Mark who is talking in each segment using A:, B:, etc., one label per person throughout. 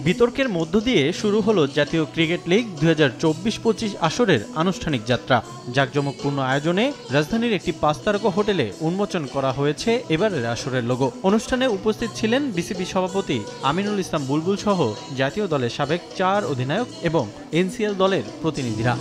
A: বিতর্কের মধ্য দিয়ে শুরু হলো জাতীয় ক্রিকেট লিগ 2024-25 আসরের আনুষ্ঠানিক যাত্রা। জাঁকজমকপূর্ণ আয়োজনে রাজধানীর একটি 5 তারকা হোটেলে উন্মোচন করা হয়েছে এবারের আসরের লোগো। অনুষ্ঠানে উপস্থিত ছিলেন বিসিবি সভাপতি আমিনুল ইসলাম বুলবুল সহ জাতীয় দলের সাবেক 4 অধিনায়ক এবং এনসিএল দলের প্রতিনিধিরা।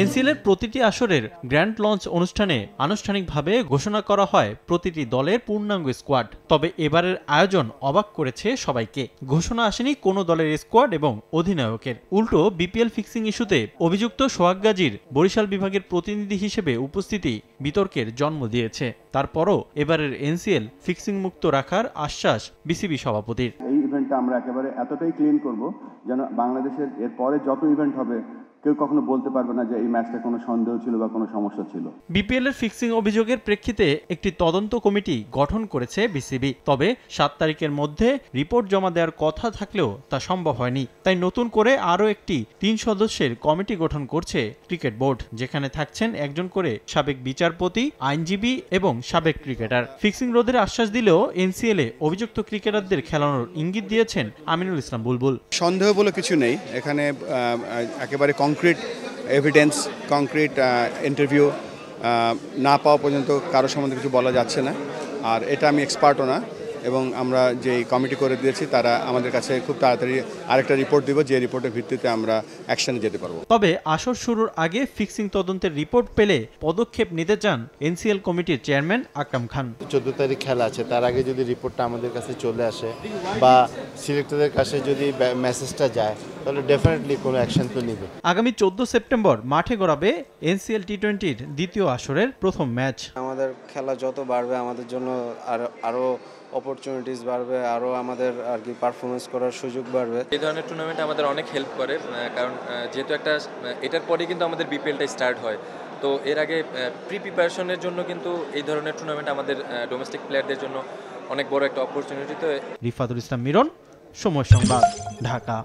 A: এনসিএলের প্রতিটি আসরের গ্র্যান্ড লঞ্চ অনুষ্ঠানে আনুষ্ঠানিকভাবে ঘোষণা করা হয় প্রতিটি দলের পূর্ণাঙ্গ স্কোয়াড। তবে এবারের আয়োজন অবাক করেছে সবাইকে। ঘোষণা আসেনি কোনো দলের স্কোয়াড এবং অধিনায়কের। উল্টো বিপিএল ফিক্সিং ইস্যুতে অভিযুক্ত সোহাগ গাজীর বরিশাল বিভাগের প্রতিনিধি হিসেবে উপস্থিতি বিতর্কের জন্ম দিয়েছে। তারপরও এবারের এনসিএল ফিক্সিং মুক্ত রাখার আশ্বাস বিসিবি সভাপতির।
B: এই ইভেন্টটা আমরা একেবারে এতটাই ক্লিন করব যেন বাংলাদেশের এর পরে যত ইভেন্ট হবে কেউ কখনো বলতে পারবে না যে এই ম্যাচটা কোনো সন্দেহ ছিল বা কোনো সমস্যা ছিল।
A: বিপিএল এর ফিক্সিং অভিযোগের প্রেক্ষিতে একটি তদন্ত কমিটি গঠন করেছে বিসিবি। তবে 7 তারিখের মধ্যে রিপোর্ট জমা দেওয়ার কথা থাকলেও তা সম্ভব হয়নি। তাই নতুন করে আরও একটি 3 সদস্যের কমিটি গঠন করছে ক্রিকেট বোর্ড, যেখানে থাকছেন একজন করে সাবেক বিচারপতি, আইনজীবী এবং সাবেক ক্রিকেটার। ফিক্সিং রোধের আশ্বাস দিলেও এনসিএল এ অভিযুক্ত ক্রিকেটারদের খেলানোর ইঙ্গিত দিয়েছেন আমিনুল ইসলাম বুলবুল।
B: সন্দেহ বলে কিছু নেই এখানে, একেবারে কংক্রিট এভিডেন্স, কংক্রিট ইন্টারভিউ না পাওয়া পর্যন্ত কারো সম্বন্ধে কিছু বলা যাচ্ছে না। আর এটা আমি এক্সপার্টও না, এবং আমরা যে কমিটি করে দিয়েছি তারা আমাদের কাছে খুব তাড়াতাড়ি আরেকটা রিপোর্ট দিব, যে রিপোর্টের ভিত্তিতে আমরা অ্যাকশনে যেতে পারবো।
A: তবে আসর শুরুর আগে ফিক্সিং তদন্তের রিপোর্ট পেলে পদক্ষেপ নিতে চান এনসিএল কমিটির চেয়ারম্যান আকরাম খান।
C: 14 তারিখ খেলা আছে, তার আগে যদি রিপোর্টটা আমাদের কাছে চলে আসে বা সিলেক্টরদের কাছে যদি মেসেজটা যায় তাহলে ডেফিনেটলি কোনো অ্যাকশন তো নিবে।
A: আগামী 14 সেপ্টেম্বর মাঠে গড়াবে এনসিএল টি20-র দ্বিতীয় আসরের প্রথম ম্যাচ।
D: আমাদের খেলা যত বাড়বে আমাদের জন্য আরো অপরচুনিটিস বাড়বে, আরো আমাদের আর কি পারফরমেন্স করার সুযোগ বাড়বে।
E: এই ধরনের টুর্নামেন্ট আমাদের অনেক হেল্প করে, কারণ যেহেতু এটার পরে কিন্তু আমাদের বিপিএলটা স্টার্ট হয়। তো এর আগে প্রিপারেশনের জন্য কিন্তু এই ধরনের টুর্নামেন্ট আমাদের ডোমেস্টিক প্লেয়ারদের জন্য অনেক বড় একটা অপরচুনিটি। তো
A: রিফাতুল ইসলাম মিরন, সময় সংবাদ, ঢাকা।